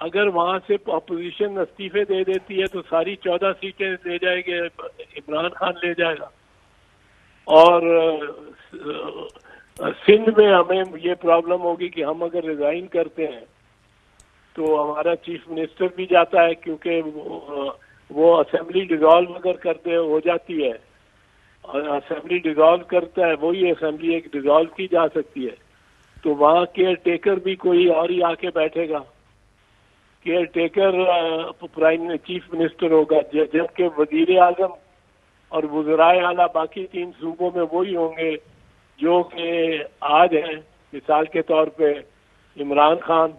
اگر وہاں سے اپوزیشن استعفے دے دیتی ہے تو ساری 14 سیٹیں لے جائے گے، عمران خان لے جائے گا. اور سندھ میں ہمیں یہ پرابلم ہوگی کہ ہم اگر ریزائن کرتے ہیں تو ہمارا چیف منسٹر بھی جاتا ہے، کیونکہ وہ اسمبلی ڈیزالو اگر کرتے ہو جاتی ہے، اور اسمبلی ڈیزالو کرتا ہے وہی اسمبلی ایک ڈیزالو کی جا سکتی ہے، تو وہاں کیئر ٹیکر بھی کوئی اور ہی آ کے بیٹھے گا. Caretaker prime chief minister ہوگا، جبکہ وزیر اعظم اور وزرائے اعلیٰ باقی 3 صوبوں میں وہی ہوں گے جو کہ آج ہیں. مثال کے طور پہ عمران خان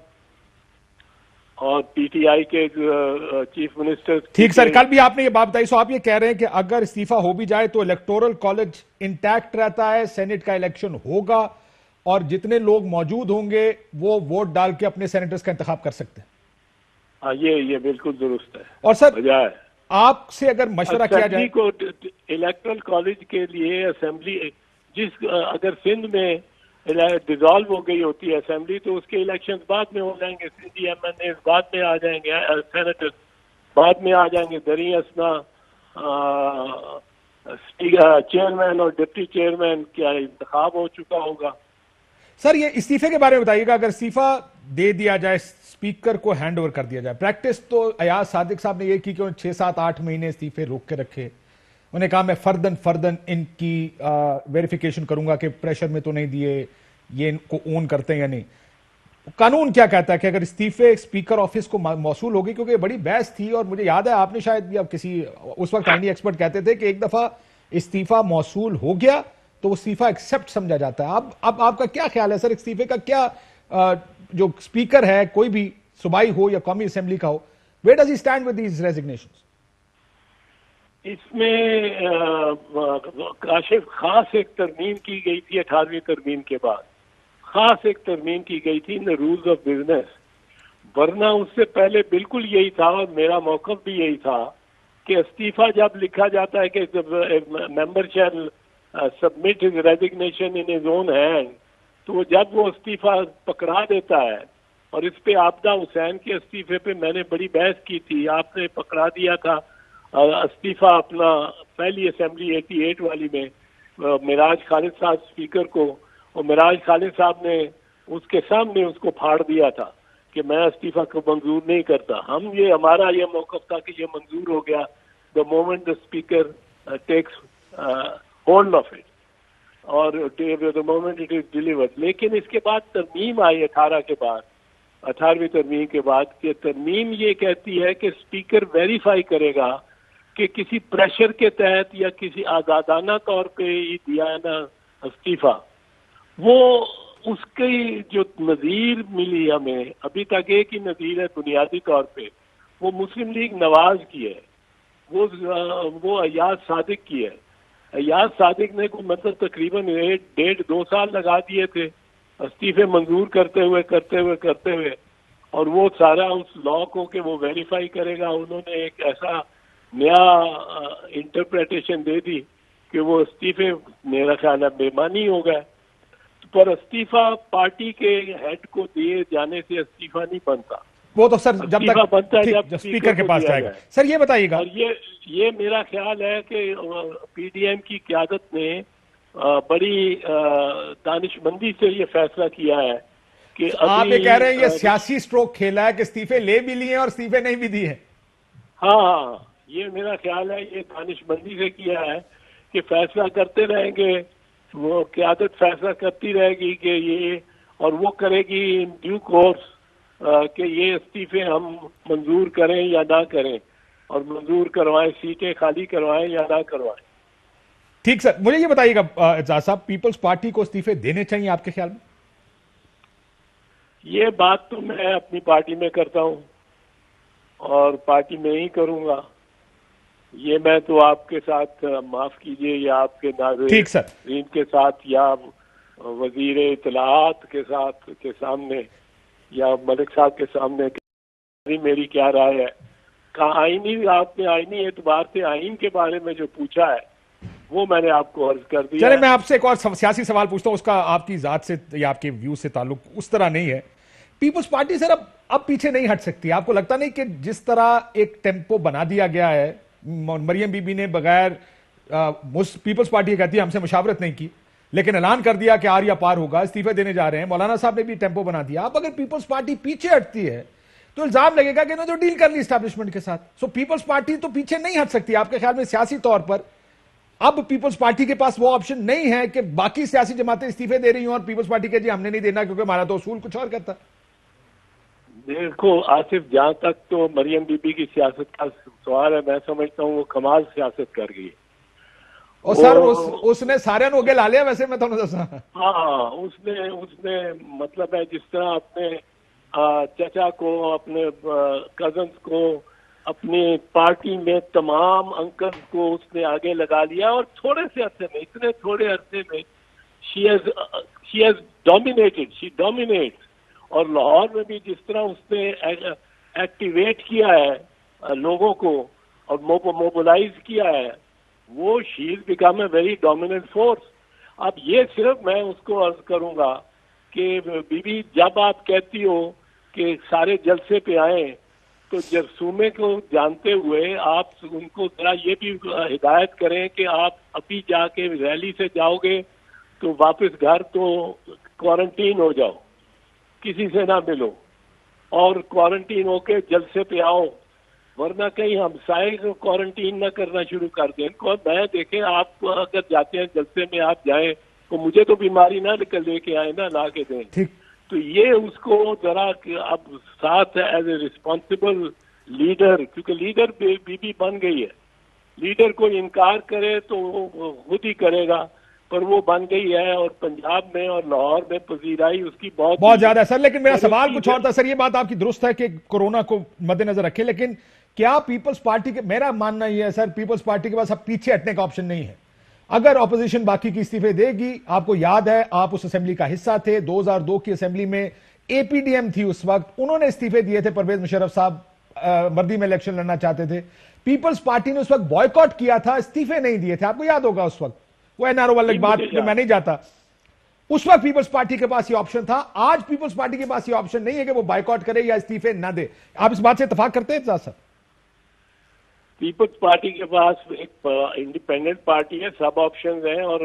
اور پی ٹی آئی کے چیف منسٹر. ٹھیک سر، کل بھی آپ نے یہ بات بتائی. سو آپ یہ کہہ رہے ہیں کہ اگر استعفیٰ ہو بھی جائے تو الیکٹورل کالج انٹیکٹ رہتا ہے، سینٹ کا الیکشن ہوگا اور جتنے لوگ موجود ہوں گے وہ ووٹ ڈال کے اپنے سینیٹرز کا انتخاب کر سکتے ہیں. ہاں، یہ بالکل درست ہے. اور سر بجائے آپ سے اگر مشورہ کیا جائے کو الیکٹرل کالج کے لیے اسمبلی اگر سندھ میں ڈیزالو ہو گئی ہوتی ہے اسمبلی تو اس کے الیکشن بعد میں ہو جائیں گے، سندھی ایم این اے بعد میں آ جائیں گے، سینیٹر بعد میں آ جائیں گے. دریں اثنا چیئرمین اور ڈپٹی چیئرمین کا انتخاب ہو چکا ہوگا. سر یہ استعفے کے بارے میں بتائیے گا. اگر استعفیٰ دے دیا جائے، اسپیکر کو ہینڈ اوور کر دیا جائے، پریکٹس تو ایاز صادق صاحب نے یہ کی کہ 6 7 8 مہینے استعفے روک کے رکھے. انہوں نے کہا میں فردن ان کی ویریفیکیشن کروں گا کہ پریشر میں تو نہیں دیے، یہ ان کو اون کرتے ہیں یا نہیں. قانون کیا کہتا ہے کہ اگر استعفے اسپیکر آفس کو موصول ہوگی؟ کیونکہ یہ بڑی بحث تھی اور مجھے یاد ہے آپ نے شاید بھی اب کسی اس وقت آئینی ایکسپرٹ کہتے تھے کہ ایک دفعہ استعفیٰ موصول ہو گیا تو وہ استعفیٰ ایکسپٹ سمجھا جاتا ہے. اب آپ کا کیا خیال ہے سر؟ استعفے کا کیا جو اسپیکر ہے کوئی بھی صوبائی ہو یا قومی اسمبلی کا ہو، where does he stand with these resignations؟ اس میں کاشف خاص ایک ترمیم کی گئی تھی 18ویں ترمیم کے بعد، خاص ایک ترمیم کی گئی تھی رولز آف بزنس. ورنہ اس سے پہلے بالکل یہی تھا اور میرا موقف بھی یہی تھا کہ استعفیٰ جب لکھا جاتا ہے کہ member shall submit his resignation in his own hand, تو جب وہ استعفیٰ پکڑا دیتا ہے، اور اس پہ عابدہ حسین کے استعفے پہ میں نے بڑی بحث کی تھی، آپ نے پکڑا دیا تھا استعفیٰ اپنا پہلی اسمبلی 88 والی میں معراج خالد صاحب اسپیکر کو، اور معراج خالد صاحب نے اس کے سامنے اس کو پھاڑ دیا تھا کہ میں استعفیٰ کو منظور نہیں کرتا. ہمارا یہ موقف تھا کہ یہ منظور ہو گیا the moment the speaker takes hold of it اور the moment it is delivered. لیکن اس کے بعد ترمیم آئی 18ویں ترمیم کے بعد کہ ترمیم یہ کہتی ہے کہ اسپیکر ویریفائی کرے گا کہ کسی پریشر کے تحت یا کسی آزادانہ طور پہ ہی دیا ہے نا استعفیٰ. وہ اس کی جو نظیر ملی ہمیں ابھی تک ایک ہی نظیر ہے بنیادی طور پہ، وہ مسلم لیگ نواز کی ہے، وہ ایاز صادق کی ہے. ایاز صادق نے کوئی مطلب تقریباً 1.5-2 سال لگا دیے تھے استعفے منظور کرتے ہوئے، اور وہ سارا اس لا کو کہ وہ ویریفائی کرے گا. انہوں نے ایک ایسا نیا انٹرپریٹیشن دے دی کہ وہ استعفے میرا خیال ہے بے معنی ہو گئے. پر استعفیٰ پارٹی کے ہیڈ کو دیے جانے سے استعفیٰ نہیں بنتا، وہ تو سر جب تک بنتا ہے جب اسپیکر کے پاس جائے گا. سر یہ بتائیے گا، اور یہ میرا خیال ہے کہ پی ڈی ایم کی قیادت نے بڑی دانشمندی سے یہ فیصلہ کیا ہے کہ آپ یہ کہہ رہے ہیں یہ سیاسی سٹروک کھیلا ہے کہ استعفے لے بھی لیے اور استعفے نہیں بھی دیے. ہاں، یہ میرا خیال ہے یہ دانشمندی سے کیا ہے کہ فیصلہ کرتے رہیں گے، وہ قیادت فیصلہ کرتی رہے گی کہ یہ، اور وہ کرے گی ان ڈیو کورس کہ یہ استعفے ہم منظور کریں یا نہ کریں، اور منظور کروائیں، سیٹیں خالی کروائیں یا نہ کروائیں. ٹھیک سر، مجھے یہ بتائیے گا اعجاز صاحب، پیپلز پارٹی کو استعفے دینے چاہیے آپ کے خیال میں؟ یہ بات تو میں اپنی پارٹی میں کرتا ہوں اور پارٹی میں ہی کروں گا. یہ میں تو آپ کے ساتھ معاف کیجئے یا آپ کے ناظرین کے ساتھ یا وزیر اطلاعات کے سامنے یا ملک صاحب کے سامنے میری کیا رائے ہے. آپ نے آئینی اعتبار سے آئین کے بارے میں جو پوچھا ہے وہ میں نے آپ کو عرض کر دیا. چلے میں آپ سے ایک اور سیاسی سوال پوچھتا ہوں، اس کا آپ کی ذات سے یا آپ کے ویو سے تعلق اس طرح نہیں ہے. پیپلز پارٹی سر اب پیچھے نہیں ہٹ سکتی. آپ کو لگتا نہیں کہ جس طرح ایک ٹیمپو بنا دیا گیا ہے, مریم بی بی نے بغیر پیپلز پارٹی کہتی ہے ہم سے مشاورت نہیں کی, لیکن اعلان کر دیا کہ آریا پار ہوگا, استعفے دینے جا رہے ہیں. مولانا صاحب نے بھی ٹیمپو بنا دیا. اب اگر پیپلز پارٹی پیچھے ہٹتی ہے تو الزام لگے گا کہ انہوں نے ڈیل کر لی اسٹیبلشمنٹ کے ساتھ. سو پیپلز پارٹی تو پیچھے نہیں ہٹ سکتی. آپ کے خیال میں سیاسی طور پر اب پیپلز پارٹی کے پاس وہ آپشن نہیں ہے کہ باقی سیاسی جماعتیں استعفے دے رہی ہوں اور پیپلز پارٹی کہ جی ہم نے نہیں دینا کیونکہ ہمارا تو اصول کچھ اور کہتا. دیکھو آصف, جہاں تک تو مریم بی بی کی سیاست کا سوال ہے, میں سمجھتا ہوں وہ کمال سیاست کر گئی. اور سر اس نے سارے نوگے لا لیا. ویسے میں تو دسا ہاں, اس نے مطلب ہے جس طرح اپنے چچا کو, اپنے کزنس کو, اپنی پارٹی میں تمام انکل کو اس نے آگے لگا لیا, اور تھوڑے سے عرصے میں, اتنے تھوڑے عرصے میں she has dominated, she dominates. اور لاہور میں بھی جس طرح اس نے ایکٹیویٹ کیا ہے لوگوں کو اور موبلائز کیا ہے, وہ she has become a very dominant force. اب یہ صرف میں اس کو عرض کروں گا کہ بی بی جب آپ کہتی ہو کہ سارے جلسے پہ آئیں تو جرثومے کو جانتے ہوئے آپ ان کو ذرا یہ بھی ہدایت کریں کہ آپ ابھی جا کے ریلی سے جاؤ گے تو واپس گھر تو کوارنٹین ہو جاؤ, کسی سے نہ ملو, اور کوارنٹین ہو کے جلسے پہ آؤ, ورنہ کہیں ہمسائے کو کوارنٹین نہ کرنا شروع کر دیں. میں دیکھیں آپ اگر جاتے ہیں جلسے میں آپ جائیں تو مجھے تو بیماری نہ لے کے آئے نا, لا کے دیں. تو یہ اس کو ذرا اب ساتھ ایز اے ریسپانسبل لیڈر, کیونکہ لیڈر بی بی بن گئی ہے, لیڈر کو انکار کرے تو وہ خود ہی کرے گا, پر وہ بن گئی ہے. اور پنجاب میں اور لاہور میں پذیرائی اس کی بہت زیادہ ہے سر. لیکن میرا سوال کچھ اور تھا سر. یہ بات آپ کی درست ہے کہ کورونا کو مد نظر رکھے, لیکن کیا پیپلز پارٹی کے, میرا ماننا یہ ہے سر, پیپلز پارٹی کے پاس اب پیچھے ہٹنے کا آپشن نہیں ہے. اگر اپوزیشن باقی کی استعفے دے گی, آپ کو یاد ہے آپ اس اسمبلی کا حصہ تھے, 2002 کی اسمبلی میں اے پی ڈی ایم تھی اس وقت, انہوں نے استعفے دیے تھے. پرویز مشرف صاحب مردی میں الیکشن لڑنا چاہتے تھے, پیپلز پارٹی نے اس وقت بوائیکاٹ کیا تھا, استعفے نہیں دیے تھے. آپ کو یاد ہوگا اس وقت وہ این آر او والی بات میں نہیں جاتا. اس وقت پیپلز پارٹی کے پاس یہ آپشن تھا. آج پیپلز پارٹی کے پاس یہ آپشن نہیں ہے کہ وہ بائیکاٹ کرے یا استعفے نہ دے. آپ اس بات سے اتفاق کرتے ہیں سر؟ پیپلز پارٹی کے پاس ایک انڈیپینڈنٹ پارٹی ہے, سب آپشنز ہیں. اور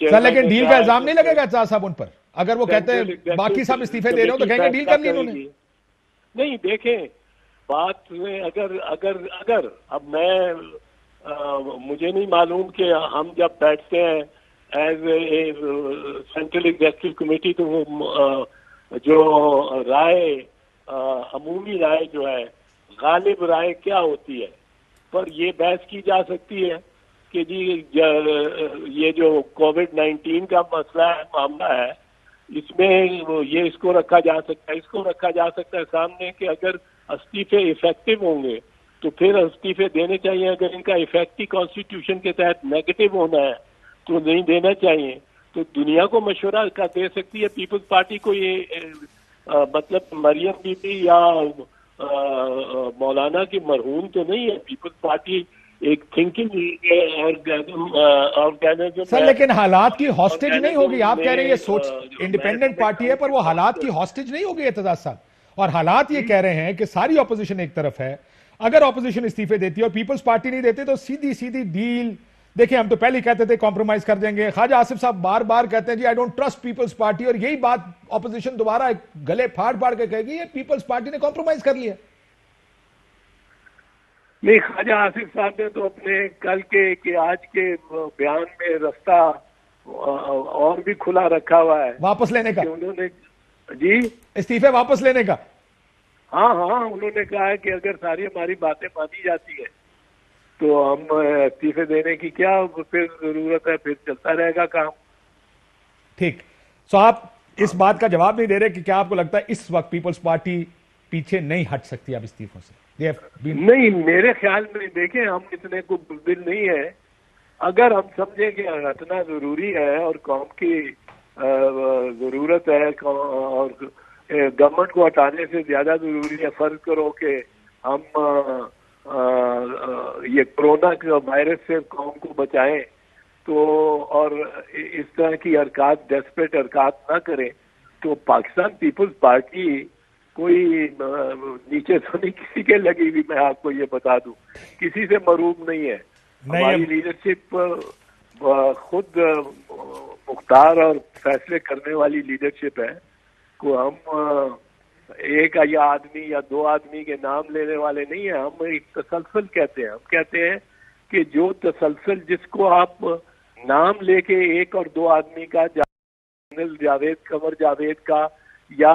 سر لیکن ڈیل کا الزام نہیں لگے گا اعتزاز صاحب ان پر؟ اگر وہ کہتے ہیں باقی سب استعفے دے رہے ہو تو کہیں گے ڈیل کر لی انہوں نے. نہیں دیکھیں بات میں اگر اب میں مجھے نہیں معلوم کہ ہم جب بیٹھتے ہیں as a central executive committee تو وہ جو رائے عمومی رائے جو ہے غالب رائے کیا ہوتی ہے, پر یہ بحث کی جا سکتی ہے کہ جی یہ جو کووڈ-19 کا مسئلہ ہے, معاملہ ہے, اس میں یہ اس کو رکھا جا سکتا ہے, اس کو رکھا جا سکتا ہے سامنے کہ اگر استعفے افیکٹو ہوں گے تو پھر استعفے دینے چاہیے. اگر ان کا افیکٹ ہی کانسٹیٹیوشن کے تحت نیگیٹو ہونا ہے تو نہیں دینا چاہیے. تو دنیا کو مشورہ دے سکتی ہے پیپلز پارٹی کو. یہ مطلب مریم بی بی یا مولانا کی مرہون تو نہیں ہے. پیپلز پارٹی ایک تھنکنگ آرگینزم سر, لیکن حالات کی ہاسٹیج نہیں ہوگی. آپ کہہ رہے ہیں یہ سوچ انڈیپینڈنٹ پارٹی ہے, پر وہ حالات کی ہاسٹیج نہیں ہوگی اعتزاز صاحب. اور حالات یہ کہہ رہے ہیں کہ ساری اپوزیشن ایک طرف ہے, اگر اپوزیشن استعفے دیتی ہے اور پیپلز پارٹی نہیں دیتے تو سیدھی ڈیل. دیکھیں ہم تو پہلے کہتے تھے کمپرومائز کر دیں گے, خواجہ آصف صاحب بار بار کہتے ہیں جی I don't trust Peoples Party, اور یہی بات اپوزیشن دوبارہ گلے پھاڑ کے کہے گی یہ پیپلز پارٹی نے کمپرومائز کر لیا. نہیں, خواجہ آصف صاحب نے تو اپنے کل کے کہ آج کے بیان میں رستہ اور بھی کھلا رکھا ہوا ہے واپس لینے کا. انہوں نے جی استعفے واپس لینے کا, ہاں انہوں نے کہا ہے کہ اگر ساری ہماری باتیں مانی جاتی ہے تو ہم استعفے دینے کی کیا پھر ضرورت ہے, پھر چلتا رہے گا کام. ٹھیک. سو آپ اس بات کا جواب نہیں دے رہے کہ کیا آپ کو لگتا ہے اس وقت پیپلز پارٹی پیچھے نہیں ہٹ سکتی اب استعفوں سے؟ نہیں, میرے خیال میں دیکھیں ہم اتنے کو بزدل نہیں ہے. اگر ہم سمجھیں کہ ہٹنا ضروری ہے اور قوم کی ضرورت ہے اور گورنمنٹ کو ہٹانے سے زیادہ ضروری ہے, فرض کرو کہ ہم یہ کورونا کے وائرس سے قوم کو بچائیں تو اور اس طرح کی حرکات ڈیسپریٹ حرکات نہ کریں, تو پاکستان پیپلز پارٹی کوئی نیچے تو نہیں کسی کے لگی ہوئی، میں آپ کو یہ بتا دوں، کسی سے مروب نہیں ہے. ہماری لیڈرشپ خود مختار اور فیصلے کرنے والی لیڈرشپ ہے. کو ہم ایک یا آدمی یا دو آدمی کے نام لینے والے نہیں ہیں. ہم ایک تسلسل کہتے ہیں. ہم کہتے ہیں کہ جو تسلسل جس کو آپ نام لے کے ایک اور دو آدمی کا، جاوید قمر جاوید کا یا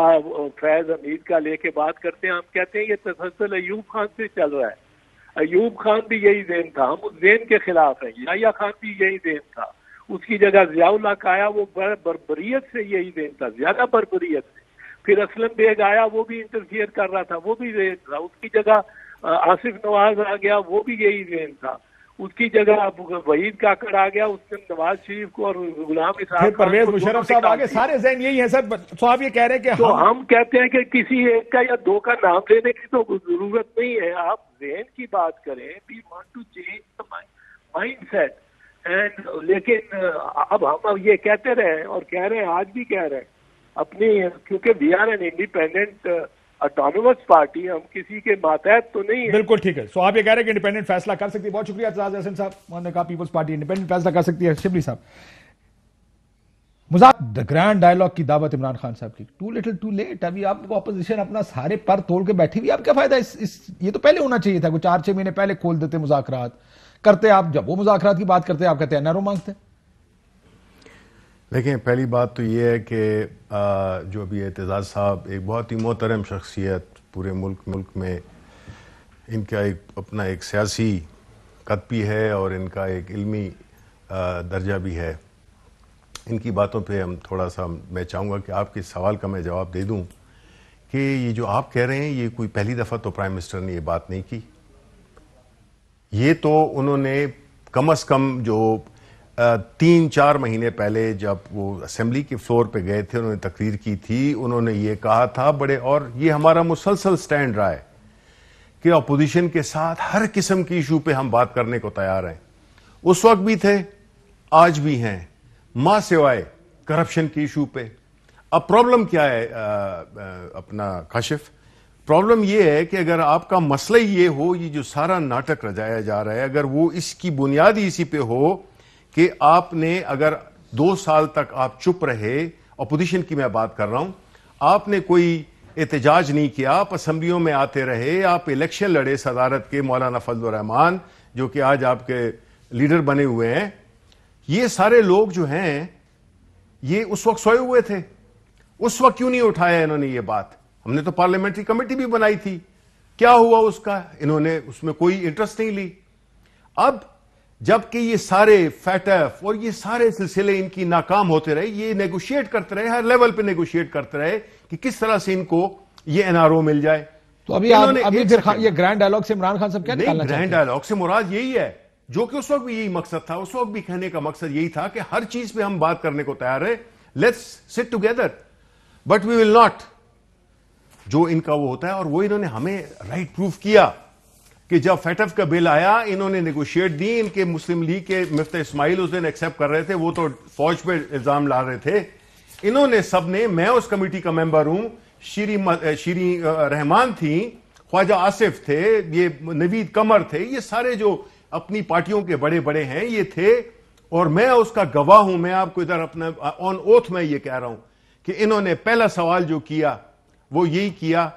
فیض حمید کا لے کے بات کرتے ہیں، ہم کہتے ہیں یہ تسلسل ایوب خان سے چل رہا ہے. ایوب خان بھی یہی ذہن تھا، ہم اس ذہن کے خلاف ہیں. یحییٰ خان بھی یہی ذہن تھا، اس کی جگہ ضیاء اللہ کا آیا، وہ بربریت سے یہی ذہن تھا، زیادہ بربریت سے. پھر اسلم بیگ آیا، وہ بھی انٹرفیئر کر رہا تھا، وہ بھی ذہن تھا. اس کی جگہ آصف نواز آ گیا، وہ بھی یہی ذہن تھا. اس کی جگہ وحید کاکڑ آ گیا، اس نے نواز شریف کو اور غلام اسحاق پرویز مشرف صاحب آگے، سارے ذہن یہی ہیں سر. تو آپ یہ کہہ رہے ہیں کہ تو ہم کہتے ہیں کہ کسی ایک کا یا دو کا نام لینے کی تو ضرورت نہیں ہے. آپ ذہن کی بات کریں. We want to change the mindset. لیکن اب ہم یہ کہتے رہے اور کہہ رہے ہیں، آج بھی کہہ رہے ہیں اپنی، کیونکہ we are an independent autonomous party, ہم کسی کے ماتحت تو نہیں ہیں. بالکل ٹھیک ہے. سو آپ یہ کہہ رہے ہیں کہ انڈیپینڈنٹ فیصلہ کر سکتی ہے. بہت شکریہ اعتزاز احسن صاحب. انہوں نے کہا پیپلز پارٹی انڈیپینڈنٹ فیصلہ کر سکتی ہے. شبلی صاحب، مذاکرات گرینڈ ڈائیلاگ کی دعوت عمران خان صاحب کی، ٹو لٹل ٹو لیٹ. ابھی آپ کو اپوزیشن اپنا سارے پر توڑ کے بیٹھی ہوئی، آپ کیا فائدہ یہ تو پہلے ہونا چاہیے تھا. کوئی 4-6 مہینے پہلے کھول دیتے مذاکرات کرتے. آپ جب وہ مذاکرات کی بات کرتے آپ کہتے ہیں NRO مانگتے. دیکھیں، پہلی بات تو یہ ہے کہ جو ابھی اعتزاز صاحب ایک بہت ہی محترم شخصیت پورے ملک میں، ان کا اپنا ایک سیاسی قد بھی ہے اور ان کا ایک علمی درجہ بھی ہے. ان کی باتوں پہ ہم تھوڑا سا، میں چاہوں گا کہ آپ کے سوال کا میں جواب دے دوں کہ یہ جو آپ کہہ رہے ہیں، یہ کوئی پہلی دفعہ تو پرائم منسٹر نے یہ بات نہیں کی. یہ تو انہوں نے کم از کم جو 3-4 مہینے پہلے جب وہ اسمبلی کے فلور پہ گئے تھے، انہوں نے تقریر کی تھی، انہوں نے یہ کہا تھا بڑے، اور یہ ہمارا مسلسل سٹینڈ رہا ہے کہ اپوزیشن کے ساتھ ہر قسم کی ایشو پہ ہم بات کرنے کو تیار ہیں. اس وقت بھی تھے، آج بھی ہیں، ماں سوائے کرپشن کی ایشو پہ. اب پرابلم کیا ہے اپنا کاشف؟ پرابلم یہ ہے کہ اگر آپ کا مسئلہ یہ ہو، یہ جو سارا ناٹک رچایا جا رہا ہے، اگر وہ اس کی بنیاد ہی اسی پہ ہو کہ آپ نے اگر 2 سال تک آپ چپ رہے، اپوزیشن کی میں بات کر رہا ہوں، آپ نے کوئی احتجاج نہیں کیا، آپ اسمبلیوں میں آتے رہے، آپ الیکشن لڑے صدارت کے، مولانا فضل الرحمان جو کہ آج آپ کے لیڈر بنے ہوئے ہیں، یہ سارے لوگ جو ہیں یہ اس وقت سوئے ہوئے تھے. اس وقت کیوں نہیں اٹھایا انہوں نے یہ بات؟ ہم نے تو پارلیمنٹری کمیٹی بھی بنائی تھی. کیا ہوا اس کا؟ انہوں نے اس میں کوئی انٹرسٹ نہیں لی. اب جبکہ یہ سارے فیٹف اور یہ سارے سلسلے ان کی ناکام ہوتے رہے، یہ نیگوشیٹ کرتے رہے، ہر لیول پہ نیگوشیٹ کرتے رہے کہ کس طرح سے ان کو یہ NRO مل جائے. تو ابھی پھر یہ گرینڈ ڈائیلاگ سے عمران خان صاحب کیا نکالنا چاہتے ہیں؟ گرینڈ ڈائیلاگ سے مراد یہی ہے جو کہ اس وقت بھی یہی مقصد تھا. اس وقت بھی کہنے کا مقصد یہی تھا کہ ہر چیز پہ ہم بات کرنے کو تیار ہے، let's sit together, but we will not. جو ان کا وہ ہوتا ہے، اور وہ انہوں نے ہمیں رائٹ پروف کیا کہ جب فیٹف کا بل آیا، انہوں نے نیگوشیٹ دی. ان کے مسلم لیگ کے مفتہ اسماعیل اس دن ایکسپٹ کر رہے تھے، وہ تو فوج پہ الزام لا رہے تھے. انہوں نے سب نے، میں اس کمیٹی کا ممبر ہوں، شیریں رحمان تھیں، خواجہ آصف تھے، یہ نوید قمر تھے، یہ سارے جو اپنی پارٹیوں کے بڑے بڑے ہیں یہ تھے، اور میں اس کا گواہ ہوں. میں آپ کو ادھر اپنا آن اوتھ میں یہ کہہ رہا ہوں کہ انہوں نے پہلا سوال جو کیا وہ یہی کیا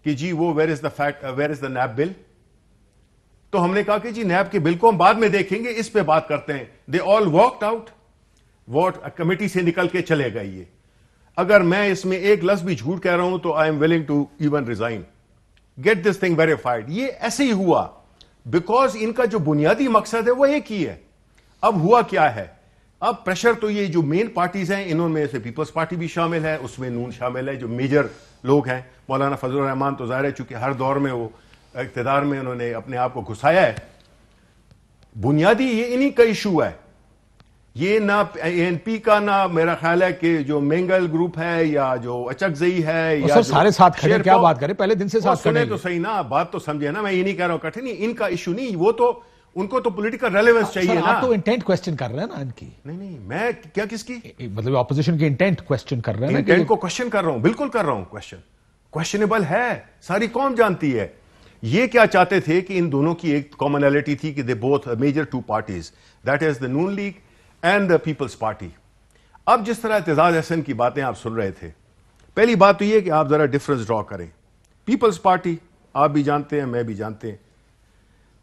کہ جی وہ ویئر از دا نیب بل. تو ہم نے کہا کہ جی نیب کے بل کو ہم بعد میں دیکھیں گے، اس پہ بات کرتے ہیں. دے آل واکڈ آؤٹ، کمیٹی سے نکل کے چلے گئے. یہ اگر میں اس میں ایک لفظ بھی جھوٹ کہہ رہا ہوں تو I am willing to even resign, get this thing verified. یہ ایسے ہی ہوا بیکاز ان کا جو بنیادی مقصد ہے وہ ایک ہی ہے. اب ہوا کیا ہے؟ اب پریشر تو یہ جو مین پارٹیز ہیں، انہوں میں سے پیپلز پارٹی بھی شامل ہے، اس میں نون شامل ہے، جو میجر لوگ ہیں. مولانا فضل الرحمان تو ظاہر ہے چونکہ ہر دور میں وہ اقتدار میں انہوں نے اپنے آپ کو گھسایا ہے. بنیادی یہ انہی کا ایشو ہے. یہ نہ ANP کا، نہ میرا خیال ہے کہ جو مینگل گروپ ہے یا جو اچکزئی ہے یا سارے ساتھ کھڑے کیا بات کریں، پہلے دن سے ساتھ سنے تو صحیح نا، بات تو سمجھے نا. میں یہ نہیں کہہ رہا ہوں کٹھے نہیں، ان کا ایشو نہیں. وہ تو ان کو تو پولیٹیکل ریلیونس چاہیے نا. آپ تو انٹینٹ کوسچن کر رہے ہیں نا ان کی. نہیں میں کیا کس کی مطلب اپوزیشن کی انٹینٹ کوسچن کر رہے ہیں. انٹینٹ کو کوسچن کر رہا ہوں, بالکل کر رہا ہوں. کوسچنیبل ہے, ساری قوم جانتی ہے. یہ کیا چاہتے تھے کہ ان دونوں کی ایک کامنالٹی تھی کہ they both major two parties, that is the Noon League and the Peoples Party. اب جس طرح اعتزاز احسن کی باتیں آپ سن رہے تھے, پہلی بات تو یہ کہ آپ ذرا ڈفرنس ڈرا کریں. پیپلز پارٹی آپ بھی جانتے ہیں, میں بھی جانتے ہیں.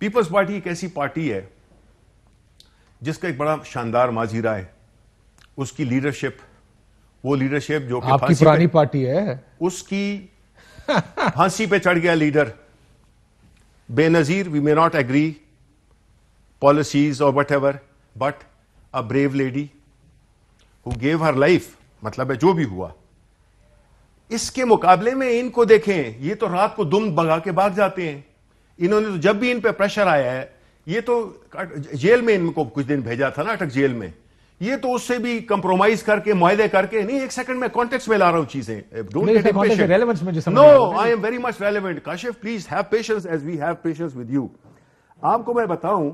پیپلز پارٹی ایک ایسی پارٹی ہے جس کا ایک بڑا شاندار ماضی رہا ہے. اس کی لیڈرشپ, وہ لیڈرشپ جو کہ آپ کی پرانی پارٹی ہے, اس کی پھانسی پہ چڑھ گیا لیڈر, بے نظیر. وی مے ناٹ ایگری پالیسیز اور what ever, but a brave lady who give her life, مطلب ہے جو بھی ہوا. اس کے مقابلے میں ان کو دیکھیں, یہ تو رات کو دم بگا کے بھاگ جاتے ہیں. انہوں نے تو جب بھی ان پہ پریشر آیا ہے, یہ تو جیل میں ان کو کچھ دن بھیجا تھا نا, اٹک جیل میں, یہ تو اس سے بھی کمپرومائز کر کے معاہدے کر کے. نہیں, ایک سیکنڈ میں کانٹیکس میں لا رہا ہوں چیزیں. I am very much relevant. Kashif please have patience as we have patience with you. آپ کو میں بتاؤں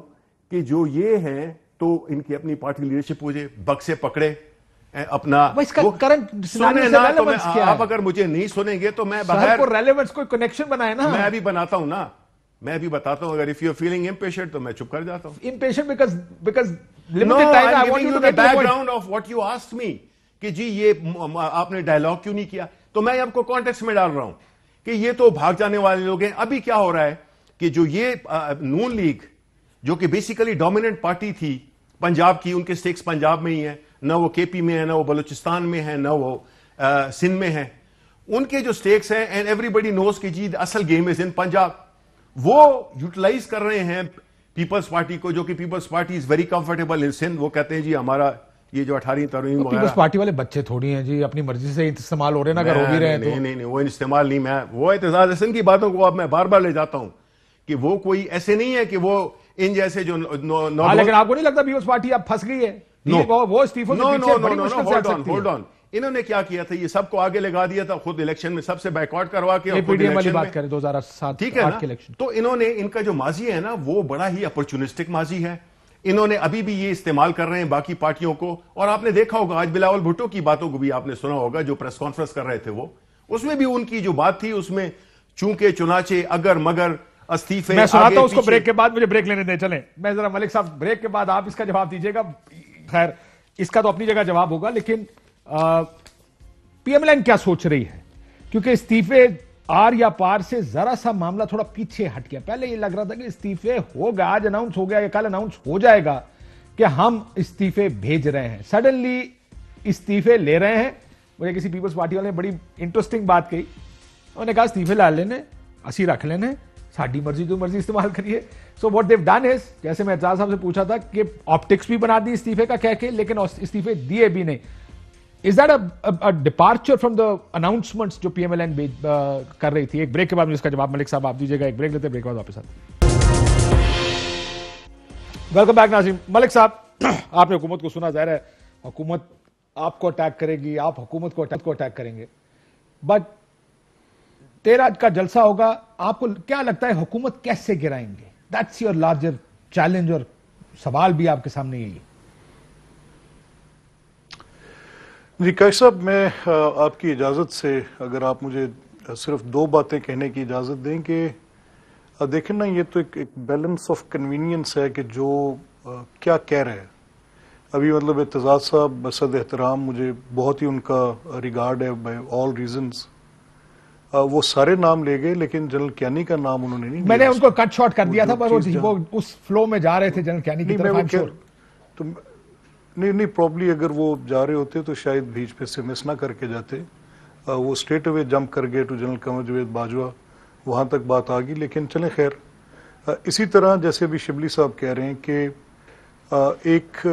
کہ جو یہ ہیں تو ان کی اپنی پارٹی لیڈرشپ مجھے بگ سے پکڑے اپنا. آپ اگر مجھے نہیں سنیں گے تو میں بغیر ریلیونس کوئی کنیکشن بنائے نا, میں بھی بناتا ہوں نا, میں بھی بتاتا ہوں. اگر if you are feeling impatient تو میں چپ کر جاتا ہوں. Impatient because No, I'm giving you the background of what you asked me کہ جی یہ آپ نے ڈائلاگ کیوں نہیں کیا. تو میں آپ کو کانٹیکس میں ڈال رہا ہوں کہ یہ تو بھاگ جانے والے لوگ ہیں. ابھی کیا ہو رہا ہے کہ جو یہ نون لیگ جو کہ بیسیکلی ڈومیننٹ پارٹی تھی پنجاب کی, ان کے سٹیکس پنجاب میں ہی ہیں, نہ وہ کے پی میں ہے, نہ وہ بلوچستان میں ہے, نہ وہ سندھ میں ہے. ان کے جو سٹیکس ہیں, اینڈ ایوری بڈی نوز کہ جی اصل گیم از ان پنجاب, وہ یوٹیلائز کر رہے ہیں پیپلز پارٹی کو, جو کہ Peoples Party is very comfortable in Sindh. وہ کہتے ہیں جی ہمارا یہ جو 18 ترمیم پیپلز پارٹی والے بچے تھوڑی ہیں جی, اپنی مرضی سے استعمال ہو رہے ہیں نا, اگر ہو بھی رہے ہیں تو. نہیں, وہ استعمال نہیں. میں وہ اعتزاز احسن کی باتوں کو اب میں بار بار لے جاتا ہوں کہ وہ کوئی ایسے نہیں ہے کہ وہ ان جیسے جو لیکن آپ کو نہیں لگتا پیپلز پارٹی اب پھنس گئی ہے؟ وہ استعفے سے پیچھے بڑی مشکل سے آ سکتی ہے. انہوں نے کیا کیا تھا, یہ سب کو آگے لگا دیا تھا, خود الیکشن میں سب سے بیکاٹ کروا کے. پی ڈی ایم والی بات کریں 2007 ٹھیک ہے نا, تو انہوں نے ان کا جو ماضی ہے نا وہ بڑا ہی اپرچونسٹک ماضی ہے. انہوں نے ابھی بھی یہ استعمال کر رہے ہیں باقی پارٹیوں کو. اور آپ نے دیکھا ہوگا آج بلاول بھٹو کی باتوں کو بھی آپ نے سنا ہوگا, جو پریس کانفرنس کر رہے تھے وہ, اس میں بھی ان کی جو بات تھی اس میں چونکہ چنانچہ اگر مگر استعفے. میں سناتا ہوں اس کو بریک کے بعد, مجھے بریک لینے دیں. چلیں میں ذرا ملک صاحب بریک کے بعد آپ اس کا جواب دیجیے گا. خیر اس کا تو اپنی جگہ جواب ہوگا, لیکن پی ایم ایل این کیا سوچ رہی ہے, کیونکہ استعفے آر یا پار سے ذرا سا معاملہ تھوڑا پیچھے ہٹ گیا. پہلے یہ لگ رہا تھا کہ استعفے ہوگا, آج اناؤنس ہو گیا یا کل اناؤنس ہو جائے گا کہ ہم استعفے بھیج رہے ہیں. سڈنلی استعفے لے رہے ہیں. مجھے کسی پیپلز پارٹی والے نے بڑی انٹرسٹنگ بات کہی, انہوں نے کہا استعفے لا لینے, اسی رکھ لینے, ساڈی مرضی جو مرضی استعمال کریے. So what Dev done is, جیسے میں اعتزاز صاحب سے پوچھا تھا کہ آپٹکس بھی بنا دی استعفے کا کہہ کے, لیکن استعفے دیے بھی نہیں. Is that a departure from the announcements جو پی ایم ایل این کر رہی تھی؟ ایک بریک کے بعد اس کا جواب ملک صاحب آپ دیجیے گا. ایک بریک لیتے ہیں, بریک کے بعد واپس آتے ہیں. ویلکم بیک ناظرین. ملک صاحب آپ نے حکومت کو سنا, ظاہر ہے حکومت آپ کو اٹیک کرے گی, آپ حکومت کو اٹیک کریں گے, بٹ 13 کا جلسہ ہوگا, آپ کو کیا لگتا ہے حکومت کیسے گرائیں گے؟ That's your larger challenge, اور سوال بھی آپ کے سامنے یہی ہے. جی کاشف صاحب, میں آپ کی اجازت سے اگر آپ مجھے صرف 2 باتیں کہنے کی اجازت دیں کہ دیکھیں نا, یہ تو ایک بیلنس آف کنوینئنس ہے کہ جو کیا کہہ رہے ہیں. ابھی مطلب اعتزاز صاحب بصد احترام, مجھے بہت ہی ان کا ریگارڈ ہے بائی آل ریزنز, وہ سارے نام لے گئے لیکن جنرل کیانی کا نام انہوں نے نہیں. میں نے ان کو کٹ شارٹ کر دیا تھا, پر وہ اس فلو میں جا رہے تھے جنرل کیانی کی طرف. نہیں پرابلی اگر وہ جا رہے ہوتے تو شاید بیچ پہ سے مس نہ کر کے جاتے. وہ اسٹریٹ اوے جمپ کر گئے ٹو جنرل قمر جاوید باجوہ, وہاں تک بات آ گئی. لیکن چلیں خیر, اسی طرح جیسے ابھی شبلی صاحب کہہ رہے ہیں کہ ایک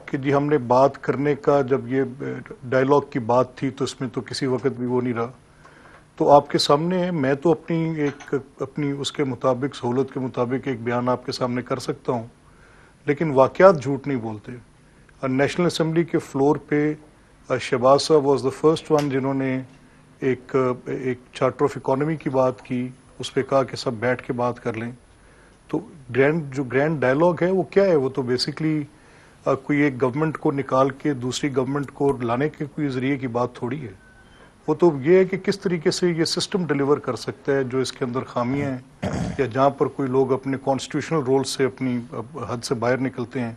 کہ جی ہم نے بات کرنے کا, جب یہ ڈائلاگ کی بات تھی تو اس میں تو کسی وقت بھی وہ نہیں رہا. تو آپ کے سامنے ہے, میں تو اپنی اس کے مطابق, سہولت کے مطابق ایک بیان آپ کے سامنے کر سکتا ہوں, لیکن واقعات جھوٹ نہیں بولتے. نیشنل اسمبلی کے فلور پہ شہباز صاحب واز دا فرسٹ ون جنہوں نے ایک چارٹر آف اکانومی کی بات کی, اس پہ کہا کہ سب بیٹھ کے بات کر لیں. تو جو گرینڈ ڈائلاگ ہے وہ کیا ہے؟ وہ تو بیسکلی کوئی ایک گورنمنٹ کو نکال کے دوسری گورنمنٹ کو لانے کے کوئی ذریعے کی بات تھوڑی ہے. وہ تو یہ ہے کہ کس طریقے سے یہ سسٹم ڈیلیور کر سکتا ہے جو اس کے اندر خامیاں ہیں یا جہاں پر کوئی لوگ اپنے کانسٹیٹیوشنل رول سے اپنی حد سے باہر نکلتے ہیں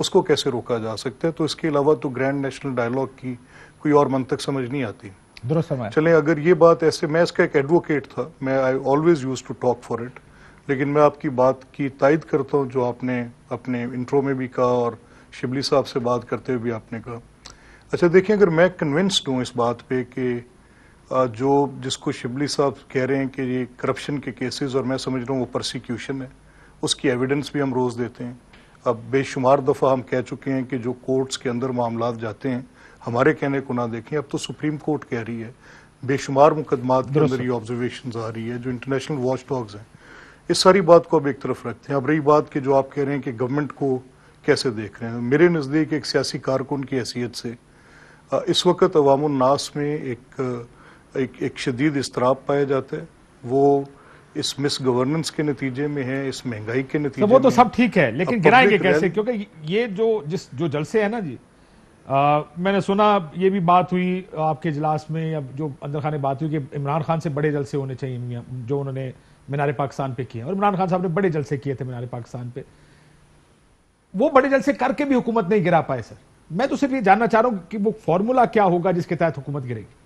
اس کو کیسے روکا جا سکتا ہے. تو اس کے علاوہ تو گرینڈ نیشنل ڈائلاگ کی کوئی اور منطق سمجھ نہیں آتی. درست ہے. چلیں اگر یہ بات ایسے، میں اس کا ایک ایڈوکیٹ تھا، میں I always use to talk for it, لیکن میں آپ کی بات کی تائید کرتا ہوں جو آپ نے اپنے انٹرو میں بھی کہا اور شبلی صاحب سے بات کرتے ہوئے بھی آپ نے کہا. اچھا دیکھیں، اگر میں کنونسڈ ہوں اس بات پہ کہ جس کو شبلی صاحب کہہ رہے ہیں کہ یہ کرپشن کے کیسز، اور میں سمجھ رہا ہوں وہ پرسیکیوشن ہے، اس کی ایویڈنس بھی ہم روز دیتے ہیں. اب بے شمار دفعہ ہم کہہ چکے ہیں کہ جو کورٹس کے اندر معاملات جاتے ہیں، ہمارے کہنے کو نہ دیکھیں، اب تو سپریم کورٹ کہہ رہی ہے، بے شمار مقدمات کے اندر یہ آبزرویشنز آ رہی ہے، جو انٹرنیشنل واچ ڈاگز ہیں. اس ساری بات کو اب ایک طرف رکھتے ہیں. اب رہی بات کہ جو آپ کہہ رہے ہیں کہ گورنمنٹ کو کیسے دیکھ رہے ہیں، میرے نزدیک ایک سیاسی کارکن کی حیثیت سے اس وقت عوام الناس میں ایک شدید اضطراب پایا جاتا ہے. وہ اس مس گورننس کے نتیجے میں ہے، اس مہنگائی کے نتیجے میں. وہ تو سب ٹھیک ہے، لیکن گرائیں گے کیسے؟ کیونکہ یہ جو جلسے ہیں نا جی، میں نے سنا یہ بھی بات ہوئی آپ کے اجلاس میں، یا جو اندر خانے بات ہوئی کہ عمران خان سے بڑے جلسے ہونے چاہیے جو انہوں نے مینار پاکستان پہ کیے، اور عمران خان صاحب نے بڑے جلسے کیے تھے مینار پاکستان پہ. وہ بڑے جلسے کر کے بھی حکومت نہیں گرا پائے. سر میں تو صرف یہ جاننا چاہ رہا ہوں کہ وہ فارمولا کیا ہوگا جس کے تحت حکومت گرے گی.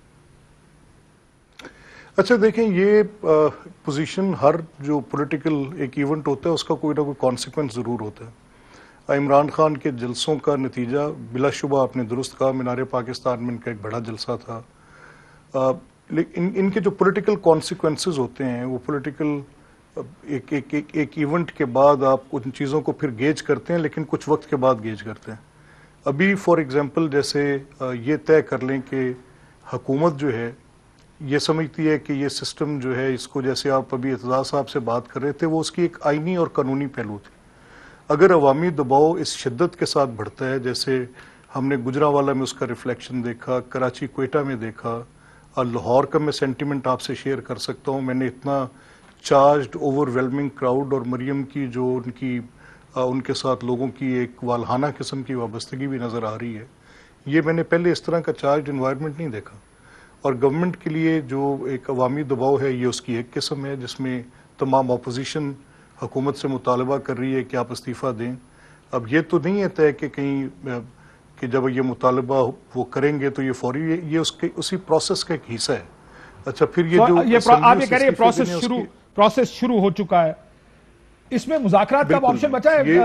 اچھا دیکھیں، یہ پوزیشن، ہر جو پولیٹیکل ایک ایونٹ ہوتا ہے اس کا کوئی نہ کوئی کانسیکوینس ضرور ہوتا ہے. عمران خان کے جلسوں کا نتیجہ بلا شبہ آپ نے درست کہا، مینار پاکستان میں ان کا ایک بڑا جلسہ تھا. لیکن ان کے جو پولیٹیکل کانسیکوینسز ہوتے ہیں، وہ پولیٹیکل ایک ایونٹ کے بعد آپ ان چیزوں کو پھر گیج کرتے ہیں، لیکن کچھ وقت کے بعد گیج کرتے ہیں. ابھی فار ایگزامپل جیسے یہ طے کر لیں کہ حکومت جو ہے یہ سمجھتی ہے کہ یہ سسٹم جو ہے، اس کو جیسے آپ ابھی اعتزاز صاحب سے بات کر رہے تھے، وہ اس کی ایک آئینی اور قانونی پہلو تھی. اگر عوامی دباؤ اس شدت کے ساتھ بڑھتا ہے، جیسے ہم نے گجرانوالہ میں اس کا ریفلیکشن دیکھا، کراچی کوئٹہ میں دیکھا، لاہور کا میں سینٹیمنٹ آپ سے شیئر کر سکتا ہوں. میں نے اتنا چارجڈ اوور ویلمنگ کراؤڈ اور مریم کی جو ان کے ساتھ لوگوں کی ایک والہانہ قسم کی وابستگی بھی نظر آ رہی ہے. یہ میں نے پہلے اس طرح کا چارجڈ انوائرمنٹ نہیں دیکھا. اور گورنمنٹ کے لیے جو ایک عوامی دباؤ ہے، یہ اس کی ایک قسم ہے جس میں تمام اپوزیشن حکومت سے مطالبہ کر رہی ہے کہ آپ استعفیٰ دیں. اب یہ تو نہیں ہے طے کہ کہیں کہ جب یہ مطالبہ وہ کریں گے تو یہ فوری، یہ اسی پروسیس کا ایک حصہ ہے. اچھا پھر یہ جو آپ یہ کہہ رہے ہیں پروسیس شروع ہو چکا ہے، اس میں مذاکرات کا آپشن بچا ہے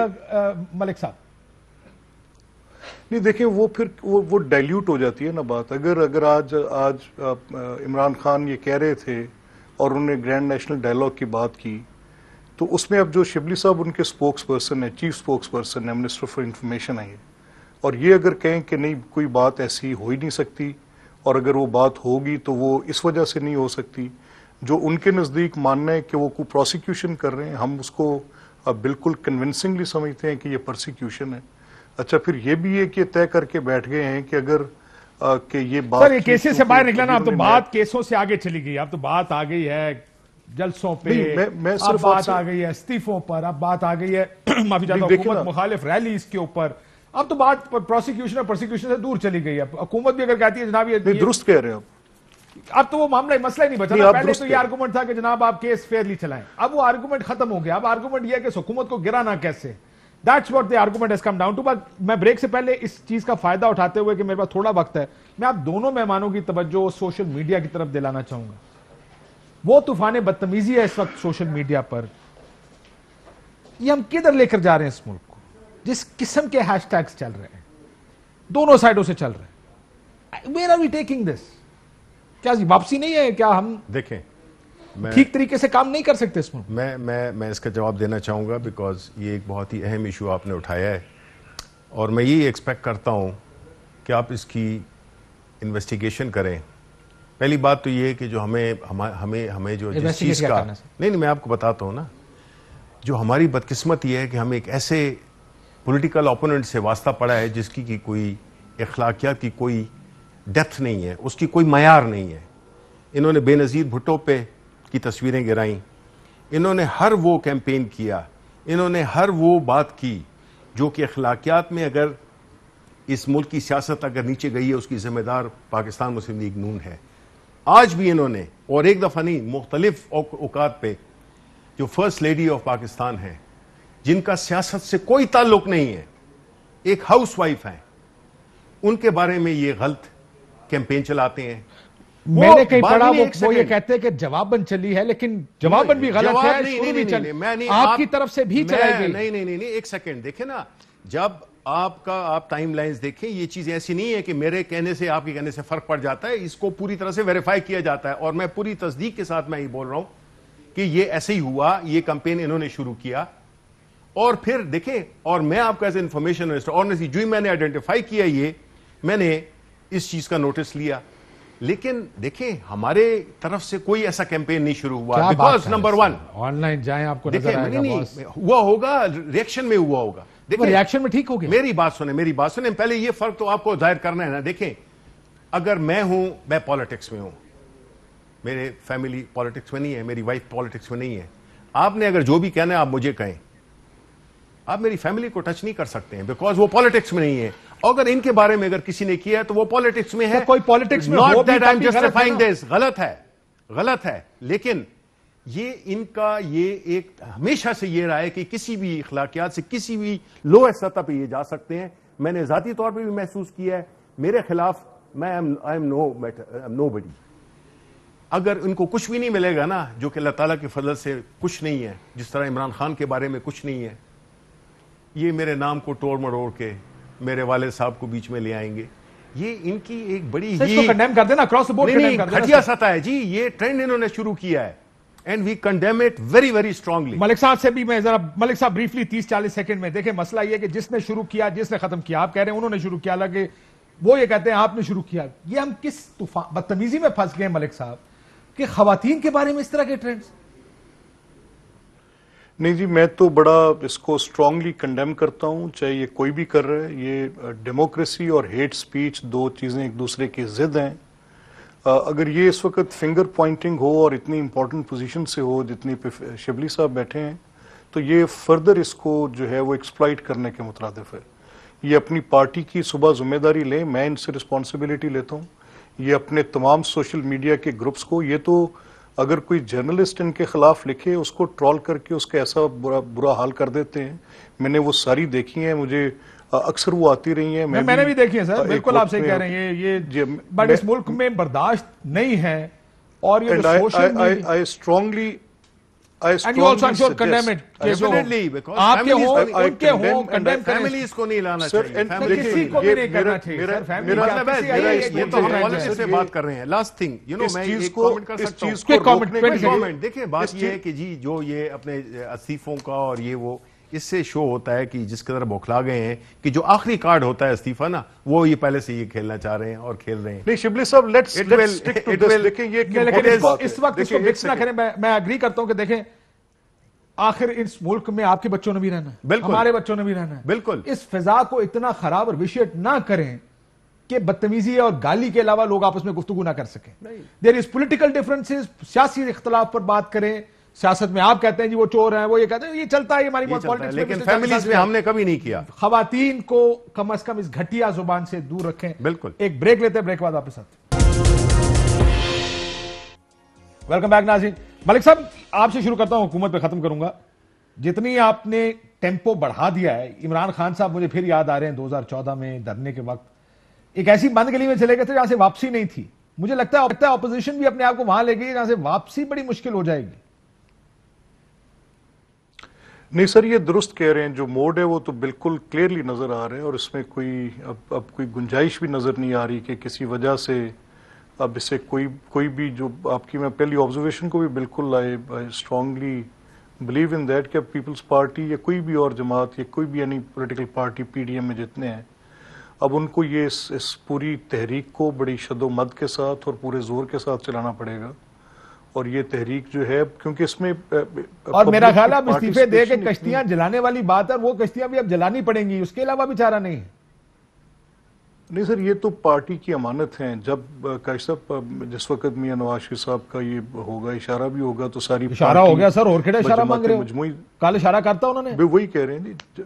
ملک صاحب؟ نہیں دیکھیں، وہ پھر وہ ڈائلیوٹ ہو جاتی ہے نا بات. اگر آج عمران خان یہ کہہ رہے تھے اور انہوں نے گرینڈ نیشنل ڈائلاگ کی بات کی، تو اس میں اب جو شبلی صاحب ان کے سپوکس پرسن ہیں، چیف سپوکس پرسن ہیں، منسٹر فار انفارمیشن ہیں، اور یہ اگر کہیں کہ نہیں کوئی بات ایسی ہو ہی نہیں سکتی، اور اگر وہ بات ہوگی تو وہ اس وجہ سے نہیں ہو سکتی، جو ان کے نزدیک ماننا ہے کہ وہ کوئی پروسیکیوشن کر رہے ہیں، ہم اس کو بالکل کنونسنگلی سمجھتے ہیں کہ یہ پرسیکیوشن ہے. اچھا پھر یہ بھی ہے کہ طے کر کے بیٹھ گئے ہیں کہ اگر کہ یہ بات، سر یہ کیسز سے باہر نکلنا، اب تو بات کیسوں سے آگے چلی گئی، اب تو بات آ گئی ہے جلسوں پہ، اب بات آ گئی ہے استعفوں پر، اب بات آ گئی ہے معافی چاہتا ہوں حکومت مخالف ریلیز کے اوپر. اب تو بات پروسیکیوشن اور پرسیکیوشن سے دور چلی گئی ہے. حکومت بھی اگر کہتی ہے جناب یہ درست کہہ رہے ہیں اب تو وہ مسئلہ ہی نہیں بچا. پہلے تو یہ آرگومنٹ تھا کہ جناب آپ کیس فیئرلی چلائیں، اب وہ آرگومنٹ ختم ہو گیا. اب آرگومنٹ یہ ہے کہ حکومت کو گرانا کیسے. That's what the argument has come down to. میں بریک سے پہلے اس چیز کا فائدہ اٹھاتے ہوئے کہ میرے پاس تھوڑا وقت ہے، میں آپ دونوں مہمانوں کی توجہ سوشل میڈیا کی طرف دلانا چاہوں گا. وہ طوفان بدتمیزی ہے اس وقت سوشل میڈیا پر، یہ ہم کدھر لے کر جا رہے ہیں اس ملک کو؟ جس قسم کے ہیش ٹیگز چل رہے ہیں، دونوں سائڈوں سے چل رہے ہیں. Where are we taking this? کیا واپسی نہیں ہے؟ کیا ہم دیکھیں ٹھیک طریقے سے کام نہیں کر سکتے اس میں؟ میں اس کا جواب دینا چاہوں گا، بیکاز یہ ایک بہت ہی اہم ایشو آپ نے اٹھایا ہے، اور میں یہی ایکسپیکٹ کرتا ہوں کہ آپ اس کی انویسٹیگیشن کریں. پہلی بات تو یہ ہے کہ جو ہمیں جو جس چیز کا نہیں میں آپ کو بتاتا ہوں نا، جو ہماری بدقسمت یہ ہے کہ ہم ایک ایسے پولیٹیکل اپوننٹ سے واسطہ پڑا ہے جس کی کوئی اخلاقیات کی کوئی ڈیپتھ نہیں ہے، اس کی کوئی معیار نہیں ہے. انہوں نے بے نظیر بھٹو پہ کی تصویریں گرائیں، انہوں نے ہر وہ کیمپین کیا انہوں نے ہر وہ بات کی جو کہ اخلاقیات میں اگر اس ملک کی سیاست اگر نیچے گئی ہے اس کی ذمہ دار پاکستان مسلم لیگ نون ہے. آج بھی انہوں نے، اور ایک دفعہ نہیں مختلف اوقات پہ، جو فرسٹ لیڈی آف پاکستان ہے جن کا سیاست سے کوئی تعلق نہیں ہے، ایک ہاؤس وائف ہیں، ان کے بارے میں یہ غلط کیمپین چلاتے ہیں. میں نے کہیں پڑھا وہ یہ کہتے ہیں کہ جواباً چلی ہے، لیکن جواباً بھی غلط ہے، آپ کی طرف سے بھی چلائی گئی. نہیں ایک سیکنڈ دیکھیں نا، جب آپ ٹائم لائنز دیکھیں، یہ چیز ایسی نہیں ہے کہ میرے کہنے سے آپ کے کہنے سے فرق پڑ جاتا ہے، اس کو پوری طرح سے ویریفائی کیا جاتا ہے، اور میں پوری تصدیق کے ساتھ میں یہ بول رہا ہوں کہ یہ ایسے ہی ہوا. یہ کمپین انہوں نے شروع کیا، اور پھر دیکھیں، اور میں آپ کو as a information minister honestly جو میں نے آئیڈینٹیفائی کیا، یہ میں نے اس چیز کا نوٹس لیا، لیکن دیکھیں ہمارے طرف سے کوئی ایسا کیمپین نہیں شروع ہوا. بیکاز نمبر 1 آن لائن جائیں آپ کو نظر آئے گا ہوا ہوگا، ریئیکشن میں ہوا ہوگا. ریئیکشن میں ٹھیک ہو گیا. میری بات سنیں پہلے، یہ فرق تو آپ کو ظاہر کرنا ہے نا. دیکھیں، اگر میں پالیٹکس میں ہوں، میرے فیملی پالیٹکس میں نہیں ہے، میری وائف پالیٹکس میں نہیں ہے، آپ نے اگر جو بھی کہنا ہے آپ مجھے کہیں، آپ میری فیملی کو ٹچ نہیں کر سکتے ہیں بیکاز وہ پالیٹکس میں نہیں ہے. اگر ان کے بارے میں اگر کسی نے کیا ہے تو وہ پالیٹکس میں ہے. کوئی پالیٹکس میں not that I'm justifying this. غلط ہے، لیکن یہ ان کا یہ ایک ہمیشہ سے یہ رہا ہے کہ کسی بھی اخلاقیات سے کسی بھی لو سطح پہ یہ جا سکتے ہیں. میں نے ذاتی طور پہ بھی محسوس کیا ہے، میرے خلاف میں نو بڈی. اگر ان کو کچھ بھی نہیں ملے گا نا، جو کہ اللہ تعالیٰ کے فضل سے کچھ نہیں ہے، جس طرح عمران خان کے بارے میں کچھ نہیں ہے، یہ میرے نام کو توڑ مڑوڑ کے میرے والد صاحب کو بیچ میں لے آئیں گے. یہ ان کی ایک بڑی ہی کنڈیم کر دینا، اکراس دی بورڈ کنڈیم کر دینا، گھٹیا سطح ہے جی. یہ ٹرینڈ انہوں نے شروع کیا ہے and we condemn it very very strongly. ملک صاحب سے بھی میں ذرا، ملک صاحب بریفلی 30-40 سیکنڈ میں. دیکھیں مسئلہ یہ کہ جس نے شروع کیا، جس نے ختم کیا، آپ کہہ رہے ہیں انہوں نے شروع کیا، حالانکہ وہ یہ کہتے ہیں آپ نے شروع کیا. یہ ہم کس بدتمیزی میں پھنس گئے ملک صاحب کہ خواتین کے بارے میں اس طرح کے ٹرینڈز؟ نہیں جی، میں تو بڑا اس کو اسٹرانگلی کنڈیم کرتا ہوں، چاہے یہ کوئی بھی کر رہا ہے. یہ ڈیموکریسی اور ہیٹ سپیچ دو چیزیں ایک دوسرے کی ضد ہیں. اگر یہ اس وقت فنگر پوائنٹنگ ہو اور اتنی امپورٹنٹ پوزیشن سے ہو جتنی پہ شبلی صاحب بیٹھے ہیں، تو یہ فردر اس کو جو ہے وہ ایکسپلائٹ کرنے کے مترادف ہے. یہ اپنی پارٹی کی صبح ذمہ داری لیں، میں ان سے رسپانسبلٹی لیتا ہوں. یہ اپنے تمام سوشل میڈیا کے گروپس کو، یہ تو اگر کوئی جرنلسٹ ان کے خلاف لکھے اس کو ٹرول کر کے اس کا ایسا برا حال کر دیتے ہیں. میں نے وہ ساری دیکھی ہیں، مجھے اکثر وہ آتی رہی ہیں. میں نے بھی دیکھی ہے سر، بالکل آپ سے کہہ رہے ہیں یہ بٹ اس ملک میں برداشت نہیں ہے. اور یہ social I strongly and you also I'm sure condemn it. Definitely, because آپ کے ہوں، ان کے ہوں، condemn کریں. فیملیز کو نہیں لانا چاہیے، کسی کو بھی نہیں کرنا چاہیے سر. فیملی یہ تو ہم پالیٹکس سے بات کر رہے ہیں. لاسٹ تھنگ میں ایک کامنٹ کر سکتا ہوں. دیکھیں بات یہ ہے کہ جی جو یہ اپنے استعفوں کا اور یہ وہ، اس سے شو ہوتا ہے کہ جس قدر بوکھلا گئے ہیں کہ جو آخری کارڈ ہوتا ہے استعفیٰ نا، وہ یہ پہلے سے یہ کھیلنا چاہ رہے ہیں اور کھیل رہے ہیں. نہیں شبلی صاحب، لیٹس سٹک ٹو دس. دیکھیں یہ اس وقت اس کو مکس نہ کریں. میں اگری کرتا ہوں کہ دیکھیں آخر اس ملک میں آپ کے بچوں نے بھی رہنا ہے، ہمارے بچوں نے بھی رہنا ہے. بالکل اس فضا کو اتنا خراب اور ویشیٹ نہ کریں کہ بدتمیزی اور گالی کے علاوہ لوگ آپس میں گفتگو نہ کر سکیں. دیر از پولیٹیکل ڈفرنسز، سیاسی اختلاف پر بات کریں. سیاست میں آپ کہتے ہیں جی وہ چور ہیں، وہ یہ کہتے ہیں، یہ چلتا ہے ہماری پالیٹکس، لیکن فیملیز میں ہم نے کبھی نہیں کیا. خواتین کو کم از کم اس گھٹیا زبان سے دور رکھیں. بالکل. ایک بریک لیتے ہیں، بریک بعد آپ کے ساتھ. ویلکم بیک ناظرین. ملک صاحب آپ سے شروع کرتا ہوں، حکومت پہ ختم کروں گا. جتنی آپ نے ٹیمپو بڑھا دیا ہے، عمران خان صاحب مجھے پھر یاد آ رہے ہیں 2014 میں دھرنے کے وقت ایک ایسی بند گلی میں چلے گئے تھے جہاں سے واپسی نہیں تھی. مجھے لگتا ہے اپوزیشن بھی اپنے آپ کو وہاں لے گئی جہاں سے واپسی بڑی مشکل ہو جائے گی. نہیں سر، یہ درست کہہ رہے ہیں. جو موڈ ہے وہ تو بالکل کلیئرلی نظر آ رہے ہیں، اور اس میں کوئی اب کوئی گنجائش بھی نظر نہیں آ رہی کہ کسی وجہ سے اب اسے کوئی بھی، جو آپ کی میں پہلی آبزرویشن کو بھی بالکل I strongly believe in that کہ پیپلز پارٹی یا کوئی بھی اور جماعت یا کوئی بھی یعنی political party P D M میں جتنے ہیں، اب ان کو یہ اس پوری تحریک کو بڑی شد و مد کے ساتھ اور پورے زور کے ساتھ چلانا پڑے گا. اور یہ تحریک جو ہے، کیونکہ اس میں اور میرا خیال ہے اب استعفے دے کے کشتیاں جلانے والی بات ہے، وہ کشتیاں بھی اب جلانی پڑیں گی، اس کے علاوہ بھی چارہ نہیں ہے. نہیں سر، یہ تو پارٹی کی امانت ہیں. جب کاشف صاحب جس وقت میاں نواز شریف صاحب کا یہ ہوگا، اشارہ بھی ہوگا تو ساری اشارہ ہو گیا سر، اور کیڑا اشارہ مانگ رہے ہو؟ مجموعی کل اشارہ کرتا انہوں نے. وہی کہہ رہے ہیں جی،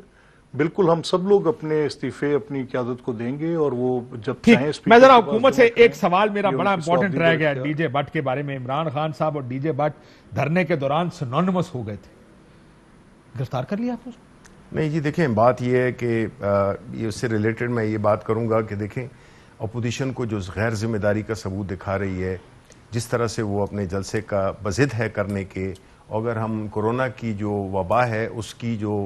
بالکل ہم سب لوگ اپنے استعفے اپنی قیادت کو دیں گے اور وہ جب چاہیں. میں ذرا حکومت سے ایک سوال میرا بڑا امپورٹنٹ رہ گیا ڈی جے بٹ کے بارے میں. عمران خان صاحب اور ڈی جے بٹ دھرنے کے دوران سنونیمس ہو گئے تھے، گرفتار کر لیا آپ نے؟ نہیں جی، دیکھیں بات یہ ہے کہ یہ اس سے ریلیٹڈ میں یہ بات کروں گا کہ دیکھیں اپوزیشن کو جو غیر ذمہ داری کا ثبوت دکھا رہی ہے، جس طرح سے وہ اپنے جلسے کا بضد ہے کرنے کے، اگر ہم کورونا کی جو وبا ہے اس کی جو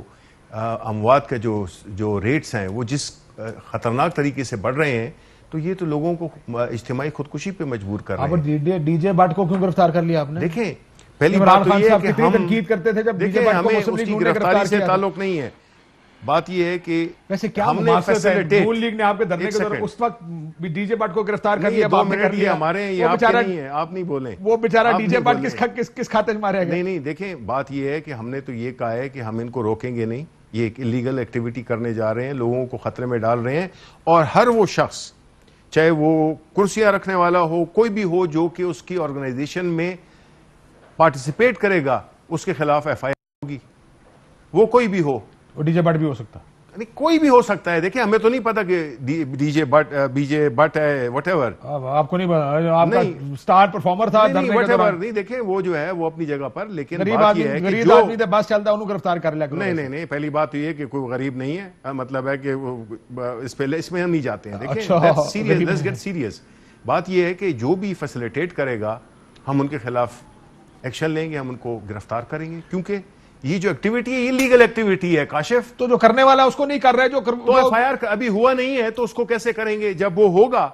اموات کے جو ریٹس ہیں وہ جس خطرناک طریقے سے بڑھ رہے ہیں، تو یہ تو لوگوں کو اجتماعی خودکشی پہ مجبور کر رہے ہیں. ڈی جے بٹ کو کیوں گرفتار کر لیا آپ نے؟ دیکھیں پہلی بات تو یہ ہے کہ ہم تنقید کرتے تھے جب ڈی جے دیکھیں بٹ کو ہمیں مسلم اس لیگ کی نے گرفتاری سے کیا تعلق نہیں ہے. بات یہ ہے کہ ویسے کیا ہم نے مماثلت ہے؟ facilitate- نون لیگ نے آپ کے دھرنے کے دوران اس وقت بھی ڈی جے بٹ کو گرفتار کر لیا، 2 منٹ لیے ہمارے ہیں، یہ آپ کے نہیں ہے، آپ نہیں بولیں. وہ بیچارہ آپ ڈی جے نہیں بٹ بولیں. کس کھاتے میں مارے گئے؟ نہیں دیکھیں بات یہ ہے کہ ہم نے تو یہ کہا ہے کہ ہم ان کو روکیں گے نہیں. یہ ایک اللیگل ایکٹیویٹی کرنے جا رہے ہیں، لوگوں کو خطرے میں ڈال رہے ہیں، اور ہر وہ شخص چاہے وہ کرسیاں رکھنے والا ہو، کوئی بھی ہو جو کہ اس کی آرگنائزیشن میں پارٹیسپیٹ کرے گا، اس کے خلاف ایف آئی آر ہوگی. وہ کوئی بھی ہو، وہ ڈی جے بٹ بھی ہو سکتا، کوئی بھی ہو سکتا ہے. دیکھیں ہمیں تو نہیں پتا کہ ڈی جے بٹ ہے وٹ ایور. آپ کو نہیں پتا، آپ کا سٹار پرفارمر تھا دھرنے کے دوران. نہیں دیکھیں وہ جو ہے وہ اپنی جگہ پر، لیکن غریب بات یہ ہے کہ غریب آدمی تھے، بس چلتا انہوں گرفتار کر لیا. نہیں پہلی بات تو یہ کہ کوئی غریب نہیں ہے، مطلب ہے کہ اس میں ہم نہیں جاتے ہیں. دیکھیں لیٹس گیٹ سیریس. بات یہ ہے کہ جو بھی فیسیلیٹیٹ کرے گا ہم ان کے خلاف ایکشن لیں گے، ہم ان کو گرفتار کریں گے، کیونکہ یہ جو ایکٹیویٹی ہے انلیگل ایکٹیویٹی ہے. کاشف تو جو کرنے والا اس کو نہیں کر رہے، جو تو ایف آئی آر ابھی ہوا نہیں ہے تو اس کو کیسے کریں گے؟ جب وہ ہوگا،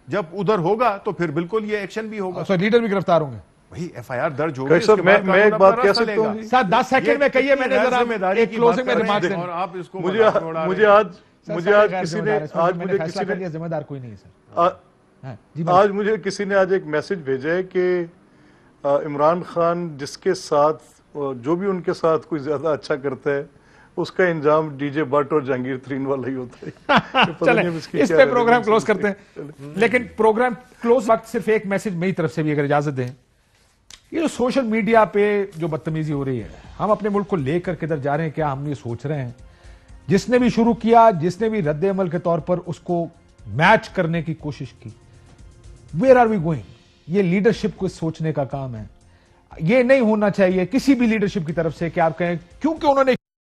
جب ادھر ہوگا تو پھر بالکل یہ ایکشن بھی ہوگا. لیڈر بھی گرفتار ہوں گے. وہی ایف آئی آر درج ہوگی. میں ایک بات کہہ سکتا ہوں سر 10 سیکنڈ میں کہیے، میں نے ذرا ایک کلوزنگ میں ریمارکس دیں. اور آپ اس کو مجھے آج کسی نے ذمہ دار کوئی نہیں ہے سر. آج مجھے کسی نے آج ایک میسج بھیجا ہے کہ عمران خان جس کے ساتھ جو بھی ان کے ساتھ کوئی زیادہ اچھا کرتا ہے اس کا انجام ڈی جے بٹ اور جہانگیر ترین والا ہی ہوتا ہے. چلیں اس پہ پروگرام کلوز کرتے ہیں. لیکن پروگرام کلوز وقت صرف ایک میسج میری طرف سے بھی اگر اجازت دیں. یہ جو سوشل میڈیا پہ جو بدتمیزی ہو رہی ہے، ہم اپنے ملک کو لے کر کدھر جا رہے ہیں، کیا ہم یہ سوچ رہے ہیں؟ جس نے بھی شروع کیا، جس نے بھی رد عمل کے طور پر اس کو میچ کرنے کی کوشش کی، ویئر آر وی گوئنگ؟ یہ لیڈرشپ کو سوچنے کا کام ہے. یہ نہیں ہونا چاہیے کسی بھی لیڈرشپ کی طرف سے کہ آپ کہیں کیونکہ انہوں نے